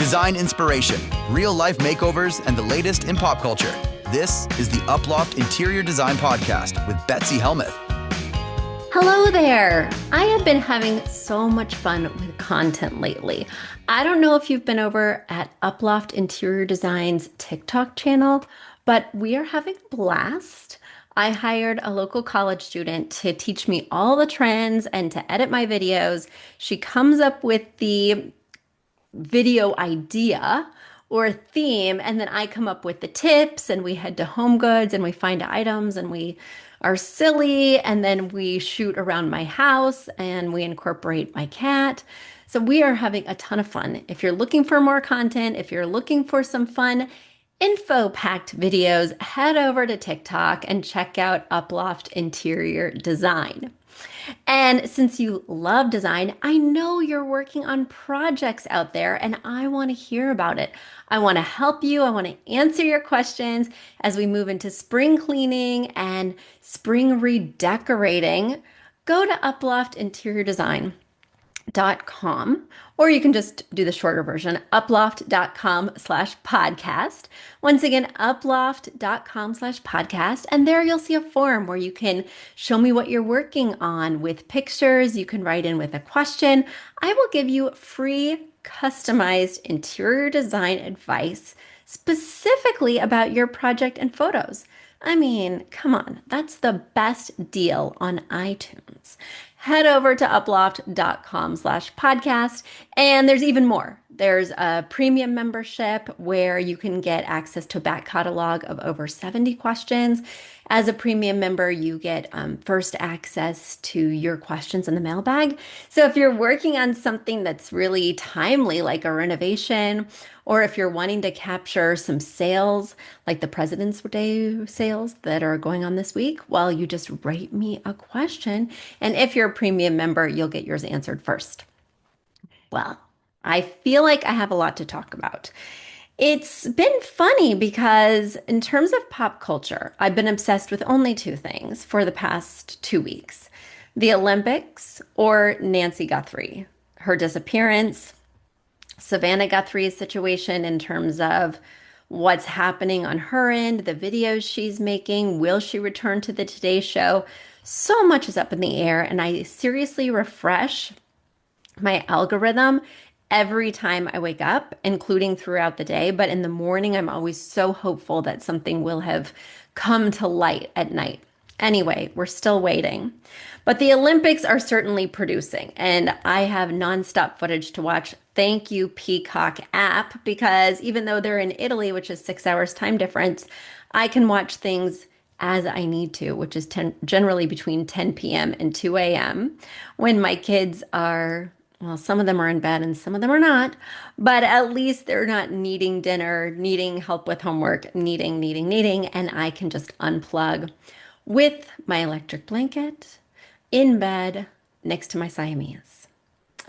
Design inspiration, real-life makeovers, and the latest in pop culture. This is the Uploft Interior Design Podcast with Betsy Helmuth. Hello there. I have been having so much fun with content lately. I don't know if you've been over at Uploft Interior Design's TikTok channel, but we are having a blast. I hired a local college student to teach me all the trends and to edit my videos. She comes up with the video idea or theme, and then I come up with the tips, and we head to Home Goods and we find items and we are silly, and then we shoot around my house and we incorporate my cat. So we are having a ton of fun. If you're looking for more content, if you're looking for some fun info-packed videos, head over to TikTok and check out Uploft Interior Design. And since you love design, I know you're working on projects out there, and I want to hear about it. I want to help you. I want to answer your questions as we move into spring cleaning and spring redecorating. Go to uploftinteriordesign.com, or you can just do the shorter version, uploft.com/podcast. Once again, uploft.com/podcast. And there you'll see a form where you can show me what you're working on with pictures. You can write in with a question. I will give you free customized interior design advice specifically about your project and photos. I mean, come on, that's the best deal on iTunes. Head over to uploft.com/podcast, and there's even more. There's a premium membership where you can get access to a back catalog of over 70 questions. As a premium member, you get first access to your questions in the mailbag. So if you're working on something that's really timely, like a renovation, or if you're wanting to capture some sales, like the President's Day sales that are going on this week, well, you just write me a question. And if you're a premium member, you'll get yours answered first. Well, I feel like I have a lot to talk about. It's been funny because in terms of pop culture, I've been obsessed with only two things for the past 2 weeks: the Olympics or Nancy Guthrie, her disappearance, Savannah Guthrie's situation in terms of what's happening on her end, the videos she's making, will she return to the Today Show? So much is up in the air, and I seriously refresh my algorithm every time I wake up, including throughout the day. But in the morning, I'm always so hopeful that something will have come to light at night. Anyway, we're still waiting. But the Olympics are certainly producing, and I have nonstop footage to watch. Thank you, Peacock app, because even though they're in Italy, which is 6 hours time difference, I can watch things as I need to, which is generally between 10 p.m. and 2 a.m. when my kids are, well, some of them are in bed and some of them are not, but at least they're not needing dinner, needing help with homework, needing, and I can just unplug with my electric blanket in bed next to my Siamese.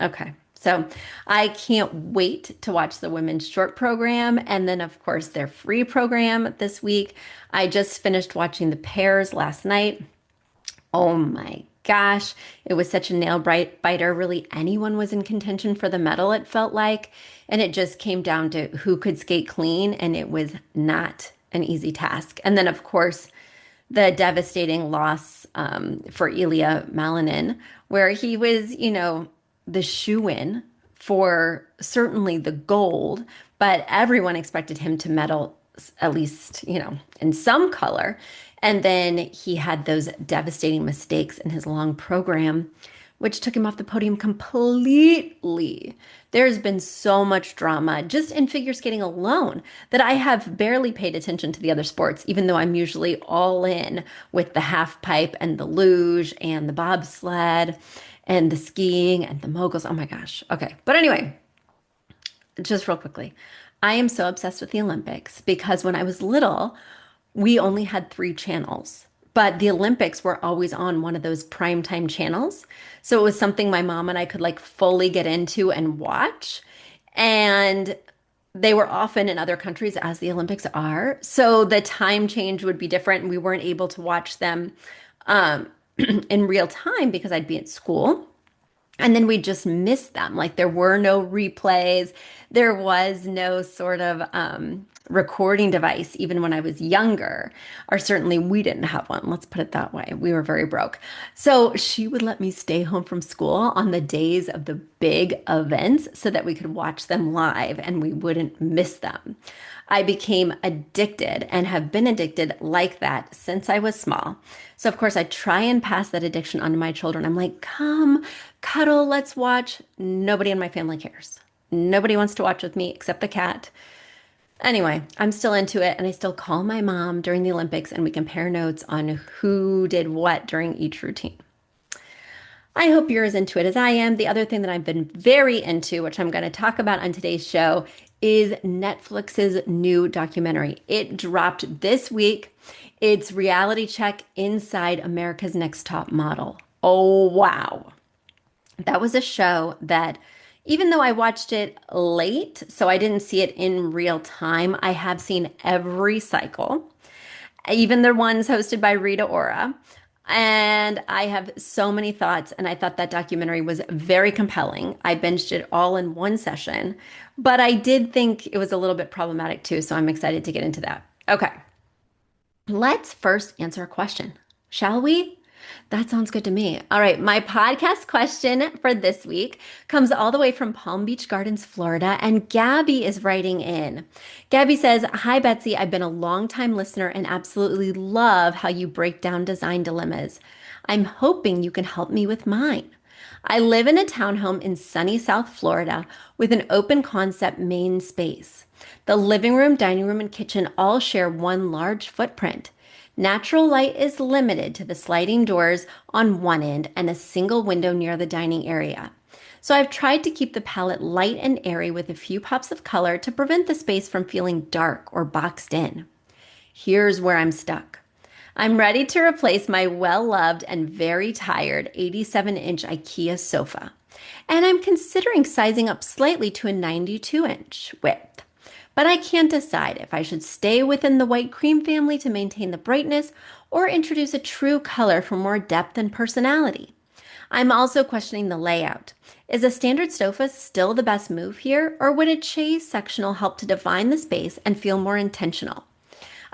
Okay, so I can't wait to watch the women's short program, and then of course their free program this week. I just finished watching the pairs last night. Oh my gosh, it was such a nail biter. Really, anyone was in contention for the medal, it felt like. And it just came down to who could skate clean, and it was not an easy task. And then, of course, the devastating loss for Ilya Malinin, where he was, the shoo-in for certainly the gold, but everyone expected him to medal at least, in some color. And then he had those devastating mistakes in his long program, which took him off the podium completely. There's been so much drama just in figure skating alone that I have barely paid attention to the other sports, even though I'm usually all in with the half pipe and the luge and the bobsled and the skiing and the moguls. Oh my gosh. Okay. But anyway, just real quickly, I am so obsessed with the Olympics because when I was little, we only had 3 channels, but the Olympics were always on one of those primetime channels. So it was something my mom and I could fully get into and watch. And they were often in other countries, as the Olympics are. So the time change would be different. And we weren't able to watch them in real time because I'd be at school. And then we just missed them. Like there were no replays. There was no sort of recording device, even when I was younger. Or certainly we didn't have one. Let's put it that way. We were very broke. So she would let me stay home from school on the days of the big events so that we could watch them live and we wouldn't miss them. I became addicted and have been addicted like that since I was small. So, of course, I try and pass that addiction onto my children. I'm like, come, cuddle, let's watch. Nobody in my family cares. Nobody wants to watch with me except the cat. Anyway, I'm still into it and I still call my mom during the Olympics and we compare notes on who did what during each routine. I hope you're as into it as I am. The other thing that I've been very into, which I'm going to talk about on today's show, is Netflix's new documentary. It dropped this week. It's Reality Check Inside America's Next Top Model. Oh, wow. That was a show that, even though I watched it late, so I didn't see it in real time, I have seen every cycle, even the ones hosted by Rita Ora. And I have so many thoughts, and I thought that documentary was very compelling. I binged it all in one session, but I did think it was a little bit problematic too, so I'm excited to get into that. Okay, let's first answer a question, shall we? That sounds good to me. All right, my podcast question for this week comes all the way from Palm Beach Gardens, Florida, and Gabby is writing in. Gabby says, "Hi, Betsy. I've been a longtime listener and absolutely love how you break down design dilemmas. I'm hoping you can help me with mine. I live in a townhome in sunny South Florida with an open concept main space. The living room, dining room, and kitchen all share one large footprint. Natural light is limited to the sliding doors on one end and a single window near the dining area. So I've tried to keep the palette light and airy with a few pops of color to prevent the space from feeling dark or boxed in. Here's where I'm stuck. I'm ready to replace my well-loved and very tired 87-inch IKEA sofa, and I'm considering sizing up slightly to a 92-inch width. But I can't decide if I should stay within the white cream family to maintain the brightness or introduce a true color for more depth and personality. I'm also questioning the layout. Is a standard sofa still the best move here, or would a chaise sectional help to define the space and feel more intentional?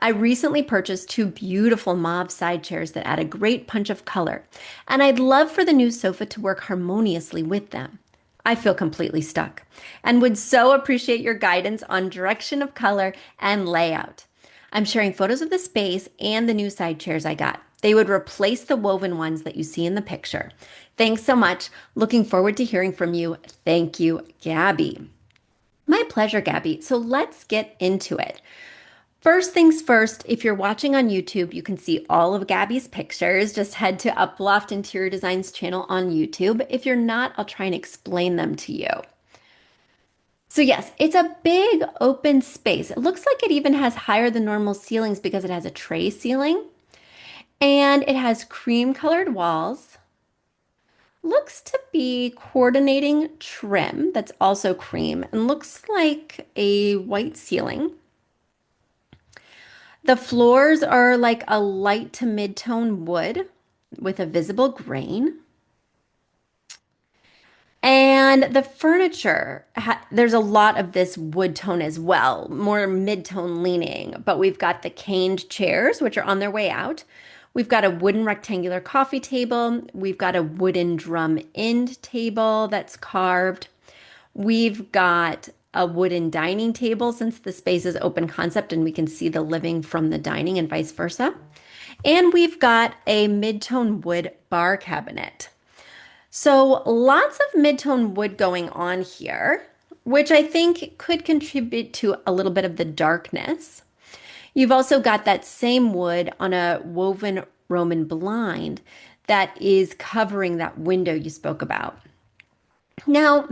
I recently purchased two beautiful mauve side chairs that add a great punch of color, and I'd love for the new sofa to work harmoniously with them. I feel completely stuck and would so appreciate your guidance on direction of color and layout. I'm sharing photos of the space and the new side chairs I got. They would replace the woven ones that you see in the picture. Thanks so much. Looking forward to hearing from you. Thank you, Gabby." My pleasure, Gabby. So let's get into it. First things first, if you're watching on YouTube, you can see all of Gabby's pictures. Just head to Uploft Interior Designs channel on YouTube. If you're not, I'll try and explain them to you. So yes, it's a big open space. It looks like it even has higher than normal ceilings because it has a tray ceiling. And it has cream colored walls. Looks to be coordinating trim that's also cream and looks like a white ceiling. The floors are like a light to mid-tone wood with a visible grain. And the furniture, there's a lot of this wood tone as well, more mid-tone leaning. But we've got the caned chairs, which are on their way out. We've got a wooden rectangular coffee table. We've got a wooden drum end table that's carved. We've got a wooden dining table since the space is open concept and we can see the living from the dining and vice versa. And we've got a mid-tone wood bar cabinet. So lots of mid-tone wood going on here, which I think could contribute to a little bit of the darkness. You've also got that same wood on a woven Roman blind that is covering that window you spoke about. Now,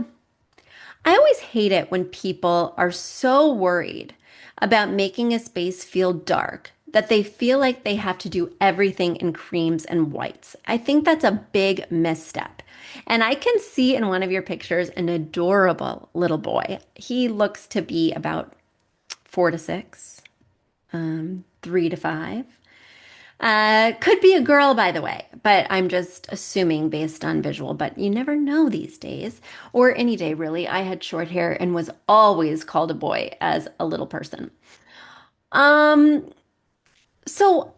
I always hate it when people are so worried about making a space feel dark that they feel like they have to do everything in creams and whites. I think that's a big misstep. And I can see in one of your pictures an adorable little boy. He looks to be about 4 to 6, 3 to 5. Could be a girl, by the way, but I'm just assuming based on visual, but you never know these days, or any day really. I had short hair and was always called a boy as a little person. Um, so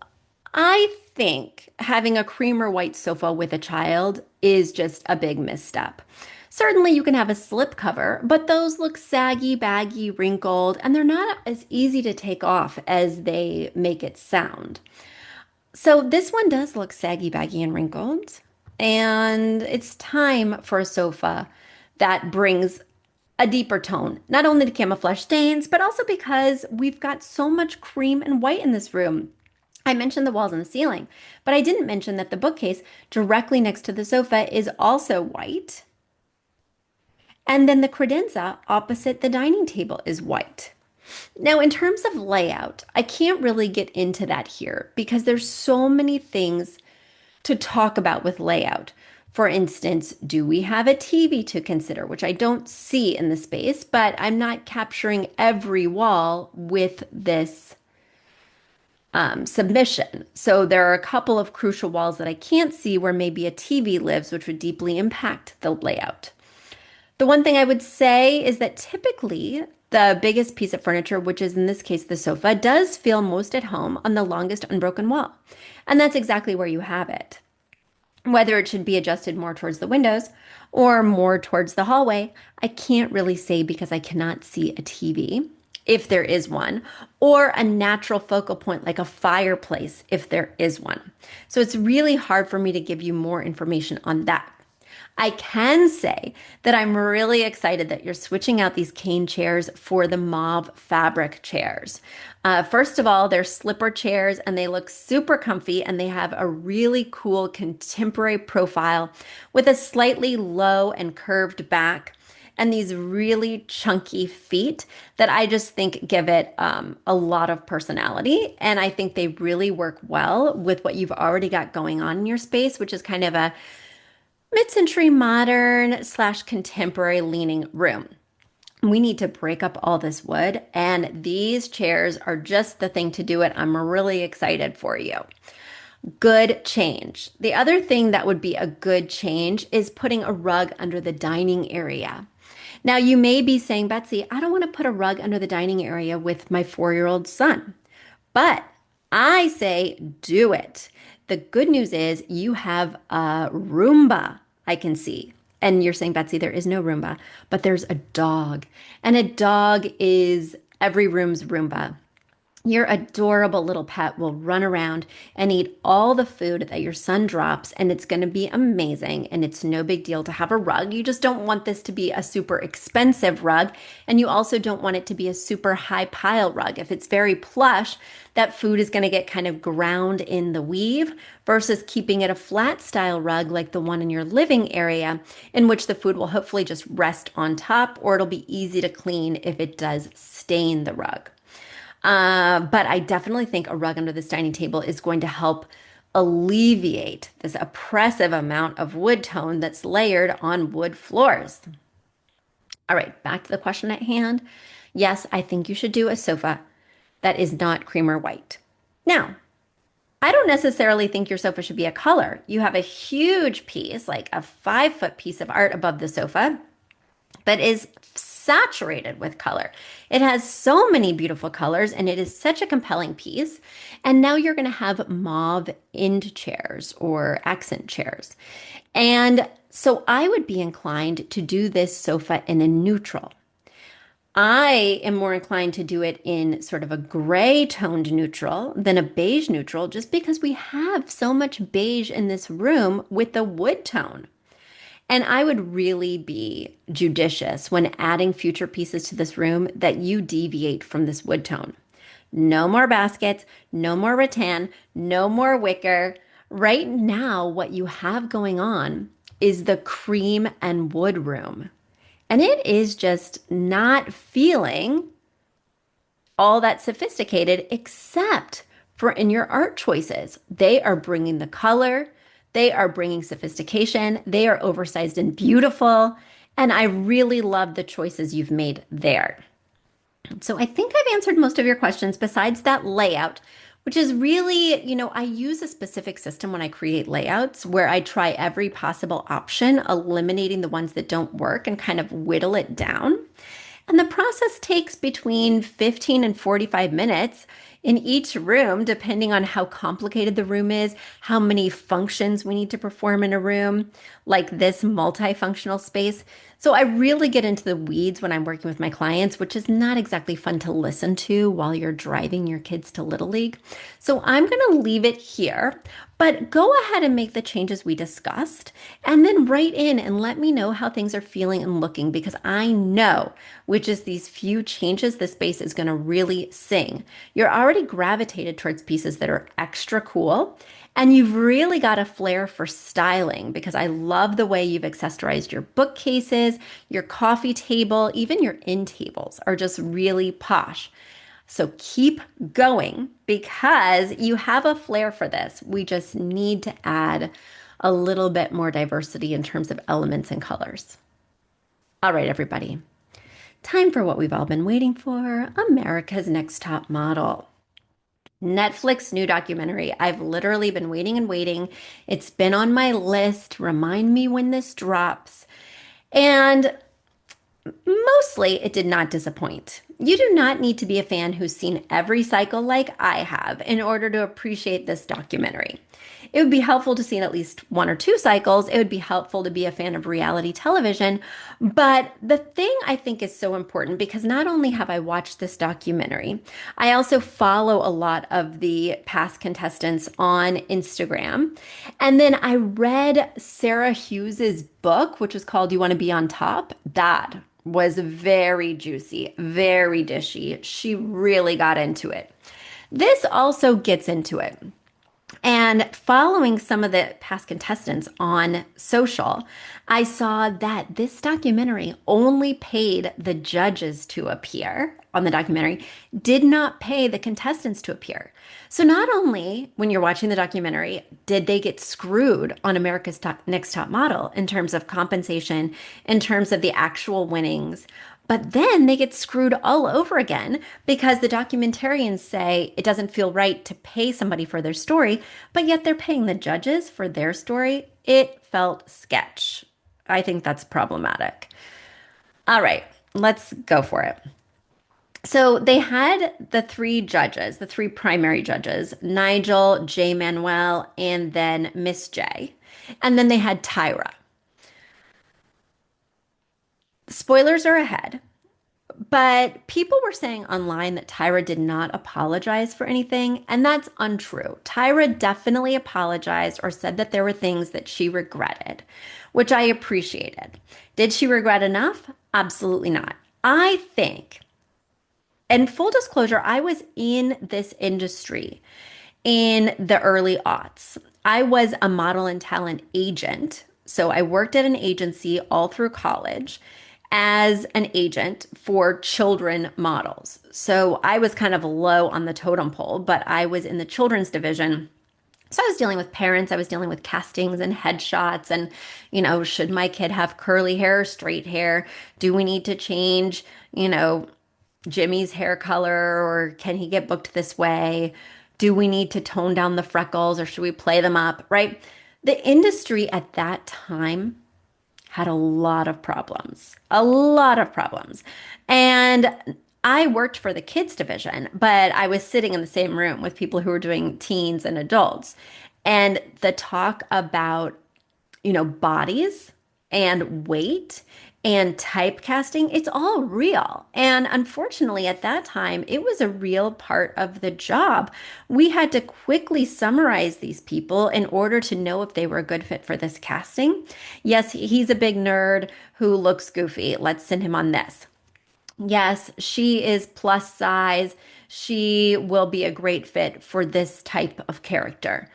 I think having a cream or white sofa with a child is just a big misstep. Certainly, you can have a slip cover, but those look saggy, baggy, wrinkled, and they're not as easy to take off as they make it sound. So this one does look saggy, baggy, and wrinkled. And it's time for a sofa that brings a deeper tone, not only to camouflage stains, but also because we've got so much cream and white in this room. I mentioned the walls and the ceiling, but I didn't mention that the bookcase directly next to the sofa is also white. And then the credenza opposite the dining table is white. Now, in terms of layout, I can't really get into that here because there's so many things to talk about with layout. For instance, do we have a TV to consider, which I don't see in the space, but I'm not capturing every wall with this submission. So there are a couple of crucial walls that I can't see where maybe a TV lives, which would deeply impact the layout. The one thing I would say is that typically the biggest piece of furniture, which is in this case the sofa, does feel most at home on the longest unbroken wall. And that's exactly where you have it. Whether it should be adjusted more towards the windows or more towards the hallway, I can't really say because I cannot see a TV, if there is one, or a natural focal point like a fireplace, if there is one. So it's really hard for me to give you more information on that. I can say that I'm really excited that you're switching out these cane chairs for the mauve fabric chairs. First of all, they're slipper chairs and they look super comfy and they have a really cool contemporary profile with a slightly low and curved back and these really chunky feet that I just think give it a lot of personality. And I think they really work well with what you've already got going on in your space, which is kind of a mid-century modern slash contemporary leaning room. We need to break up all this wood, and these chairs are just the thing to do it. I'm really excited for you. Good change. The other thing that would be a good change is putting a rug under the dining area. Now, you may be saying, Betsy, I don't want to put a rug under the dining area with my 4-year-old son, but I say do it. The good news is you have a Roomba, I can see. And you're saying, Betsy, there is no Roomba, but there's a dog. And a dog is every room's Roomba. Your adorable little pet will run around and eat all the food that your son drops, and it's going to be amazing. And it's no big deal to have a rug. You just don't want this to be a super expensive rug, and you also don't want it to be a super high pile rug. If it's very plush, that food is going to get kind of ground in the weave versus keeping it a flat style rug like the one in your living area, in which the food will hopefully just rest on top, or it'll be easy to clean if it does stain the rug. But I definitely think a rug under this dining table is going to help alleviate this oppressive amount of wood tone that's layered on wood floors. All right, back to the question at hand. Yes, I think you should do a sofa that is not cream or white. Now, I don't necessarily think your sofa should be a color. You have a huge piece, like a 5-foot piece of art above the sofa that is saturated with color. It has so many beautiful colors and it is such a compelling piece. And now you're going to have mauve end chairs or accent chairs. And so I would be inclined to do this sofa in a neutral. I am more inclined to do it in sort of a gray toned neutral than a beige neutral, just because we have so much beige in this room with the wood tone. And I would really be judicious when adding future pieces to this room that you deviate from this wood tone. No more baskets, no more rattan, no more wicker. Right now, what you have going on is the cream and wood room. And it is just not feeling all that sophisticated, except for in your art choices. They are bringing the color, they are bringing sophistication, they are oversized and beautiful, and I really love the choices you've made there. So I think I've answered most of your questions besides that layout, which is really, I use a specific system when I create layouts where I try every possible option, eliminating the ones that don't work and kind of whittle it down. And the process takes between 15 and 45 minutes in each room, depending on how complicated the room is, how many functions we need to perform in a room, like this multifunctional space. So I really get into the weeds when I'm working with my clients, which is not exactly fun to listen to while you're driving your kids to Little League. So I'm going to leave it here, but go ahead and make the changes we discussed and then write in and let me know how things are feeling and looking because I know which is these few changes the space is going to really sing. You're already gravitated towards pieces that are extra cool. And you've really got a flair for styling because I love the way you've accessorized your bookcases, your coffee table, even your end tables are just really posh. So keep going because you have a flair for this. We just need to add a little bit more diversity in terms of elements and colors. All right, everybody. Time for what we've all been waiting for, America's Next Top Model. Netflix new documentary. I've literally been waiting and waiting. It's been on my list. Remind me when this drops. And mostly it did not disappoint. You do not need to be a fan who's seen every cycle like I have in order to appreciate this documentary. It would be helpful to see at least one or two cycles. It would be helpful to be a fan of reality television. But the thing I think is so important because not only have I watched this documentary, I also follow a lot of the past contestants on Instagram. And then I read Sarah Hughes's book, which was called You Want to Be on Top. That was very juicy, very dishy. She really got into it. This also gets into it. And following some of the past contestants on social, I saw that this documentary only paid the judges to appear on the documentary, did not pay the contestants to appear. So not only when you're watching the documentary did they get screwed on Next Top Model in terms of compensation, in terms of the actual winnings, but then they get screwed all over again because the documentarians say it doesn't feel right to pay somebody for their story, but yet they're paying the judges for their story. It felt sketch. I think that's problematic. All right, let's go for it. So they had the three judges, the three primary judges, Nigel, J. Manuel, and then Miss J. And then they had Tyra. Spoilers are ahead. But people were saying online that Tyra did not apologize for anything, and that's untrue. Tyra definitely apologized or said that there were things that she regretted, which I appreciated. Did she regret enough? Absolutely not. I think, and full disclosure, I was in this industry in the early aughts. I was a model and talent agent. So I worked at an agency all through college as an agent for children models. So I was kind of low on the totem pole, but I was in the children's division. So I was dealing with parents, I was dealing with castings and headshots and, should my kid have curly hair or straight hair? Do we need to change, Jimmy's hair color or can he get booked this way? Do we need to tone down the freckles or should we play them up, right? The industry at that time had a lot of problems, a lot of problems. And I worked for the kids division, but I was sitting in the same room with people who were doing teens and adults. And the talk about, bodies and weight and typecasting, it's all real. And unfortunately, at that time, it was a real part of the job. We had to quickly summarize these people in order to know if they were a good fit for this casting. Yes, he's a big nerd who looks goofy. Let's send him on this. Yes, she is plus size. She will be a great fit for this type of character.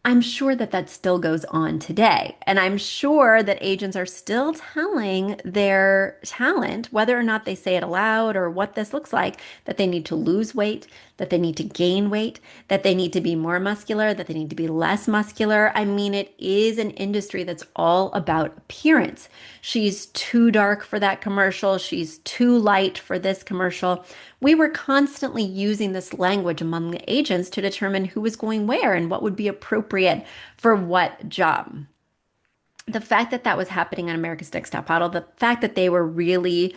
I'm sure that that still goes on today. And I'm sure that agents are still telling their talent, whether or not they say it aloud or what this looks like, that they need to lose weight, that they need to gain weight, that they need to be more muscular, that they need to be less muscular. I mean, it is an industry that's all about appearance. She's too dark for that commercial. She's too light for this commercial. We were constantly using this language among the agents to determine who was going where and what would be appropriate for what job. The fact that that was happening on America's Next Top Model, the fact that they were really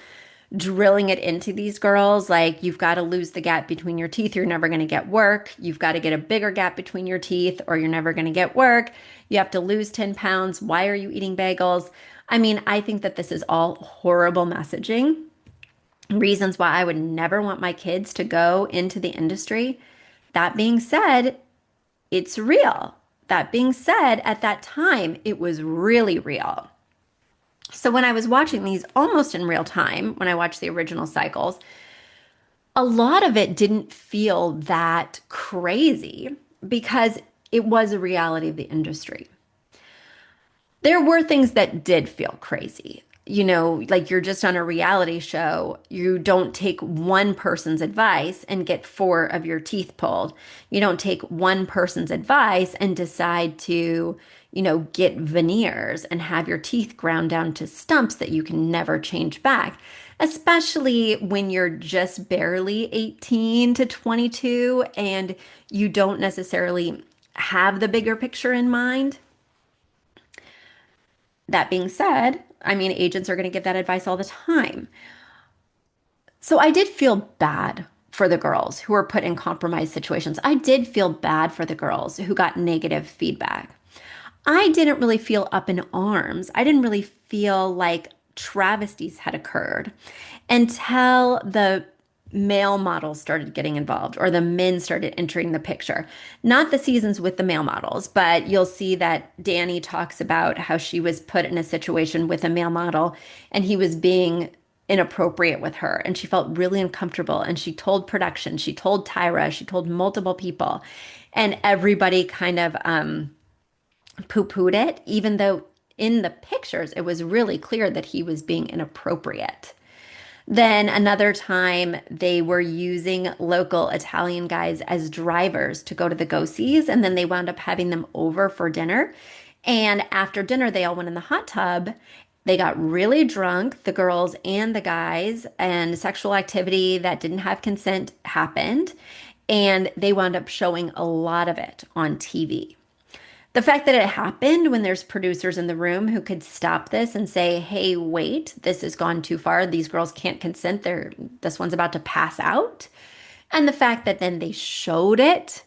drilling it into these girls, like you've got to lose the gap between your teeth, you're never going to get work. You've got to get a bigger gap between your teeth, or you're never going to get work. You have to lose 10 pounds. Why are you eating bagels? I mean, I think that this is all horrible messaging. Reasons why I would never want my kids to go into the industry. That being said, it's real. That being said, at that time, it was really real. So when I was watching these almost in real time, when I watched the original cycles, a lot of it didn't feel that crazy because it was a reality of the industry. There were things that did feel crazy. You know, like you're just on a reality show. You don't take one person's advice and get four of your teeth pulled. You don't take one person's advice and decide to, get veneers and have your teeth ground down to stumps that you can never change back, especially when you're just barely 18 to 22 and you don't necessarily have the bigger picture in mind. That being said, I mean, agents are going to give that advice all the time. So I did feel bad for the girls who were put in compromised situations. I did feel bad for the girls who got negative feedback. I didn't really feel up in arms. I didn't really feel like travesties had occurred until the male models started getting involved or the men started entering the picture. Not the seasons with the male models, but you'll see that Danny talks about how she was put in a situation with a male model and he was being inappropriate with her and she felt really uncomfortable and she told production, she told Tyra, she told multiple people and everybody kind of poo-pooed it, even though in the pictures it was really clear that he was being inappropriate. Then another time they were using local Italian guys as drivers to go to the go-sees, and then they wound up having them over for dinner. And after dinner, they all went in the hot tub. They got really drunk, the girls and the guys, and sexual activity that didn't have consent happened. And they wound up showing a lot of it on TV. The fact that it happened when there's producers in the room who could stop this and say, hey, wait, this has gone too far. These girls can't consent. This one's about to pass out. And the fact that then they showed it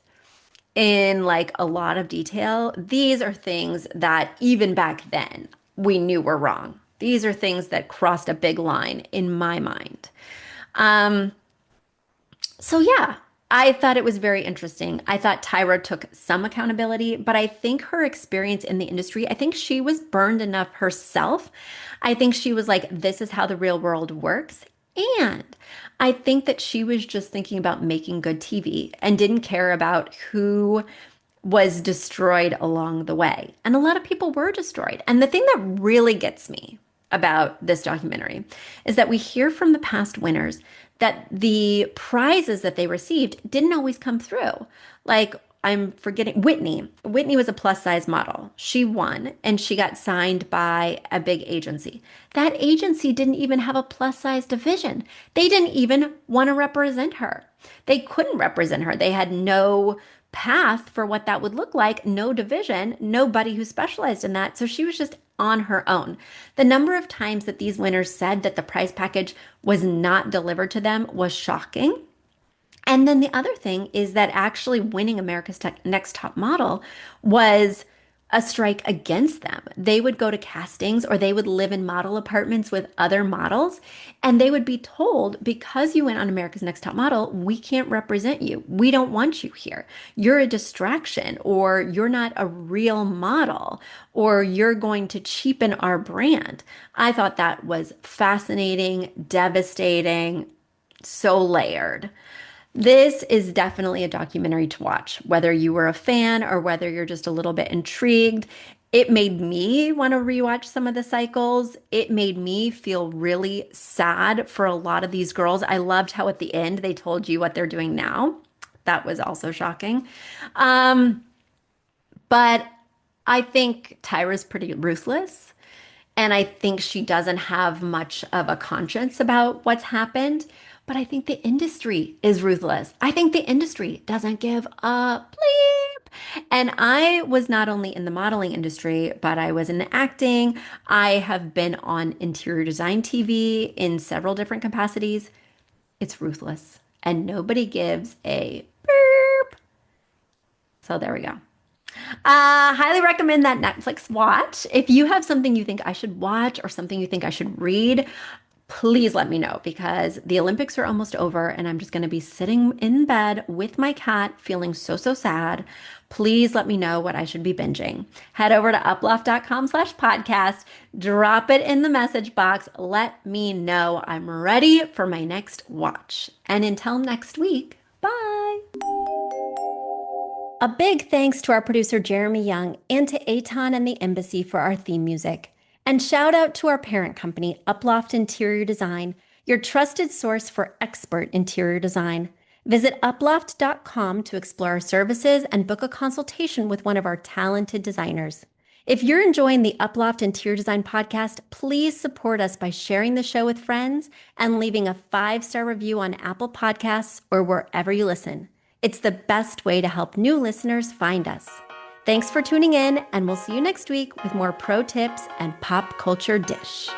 in like a lot of detail, these are things that even back then we knew were wrong. These are things that crossed a big line in my mind. Um, so yeah, I thought it was very interesting. I thought Tyra took some accountability, but I think her experience in the industry, I think she was burned enough herself. I think she was like, this is how the real world works. And I think that she was just thinking about making good TV and didn't care about who was destroyed along the way. And a lot of people were destroyed. And the thing that really gets me about this documentary is that we hear from the past winners that the prizes that they received didn't always come through. Like, I'm forgetting Whitney. Whitney was a plus size model. She won and she got signed by a big agency. That agency didn't even have a plus size division. They didn't even want to represent her. They couldn't represent her. They had no path for what that would look like, no division, nobody who specialized in that. So she was just on her own. The number of times that these winners said that the prize package was not delivered to them was shocking. And then the other thing is that actually winning America's Next Top Model was a strike against them. They would go to castings or they would live in model apartments with other models and they would be told, because you went on America's Next Top Model, we can't represent you. We don't want you here. You're a distraction, or you're not a real model, or you're going to cheapen our brand. I thought that was fascinating, devastating, so layered. This is definitely a documentary to watch, whether you were a fan or whether you're just a little bit intrigued. It made me want to rewatch some of the cycles. It made me feel really sad for a lot of these girls. I loved how at the end they told you what they're doing now. That was also shocking. Um, but I think Tyra's pretty ruthless. And I think she doesn't have much of a conscience about what's happened. But I think the industry is ruthless. I think the industry doesn't give a bleep. And I was not only in the modeling industry, but I was in acting. I have been on interior design TV in several different capacities. It's ruthless. And nobody gives a beep. So there we go. Highly recommend that Netflix watch. If you have something you think I should watch or something you think I should read, please let me know because the Olympics are almost over and I'm just going to be sitting in bed with my cat feeling so sad. Please let me know what I should be binging. Head over to uploft.com/podcast, drop it in the message box. Let me know I'm ready for my next watch. And until next week, bye. A big thanks to our producer Jeremy Young and to Aton and the Embassy for our theme music. And shout out to our parent company, Uploft Interior Design, your trusted source for expert interior design. Visit uploft.com to explore our services and book a consultation with one of our talented designers. If you're enjoying the Uploft Interior Design podcast, please support us by sharing the show with friends and leaving a 5-star review on Apple Podcasts or wherever you listen. It's the best way to help new listeners find us. Thanks for tuning in, and we'll see you next week with more pro tips and pop culture dish.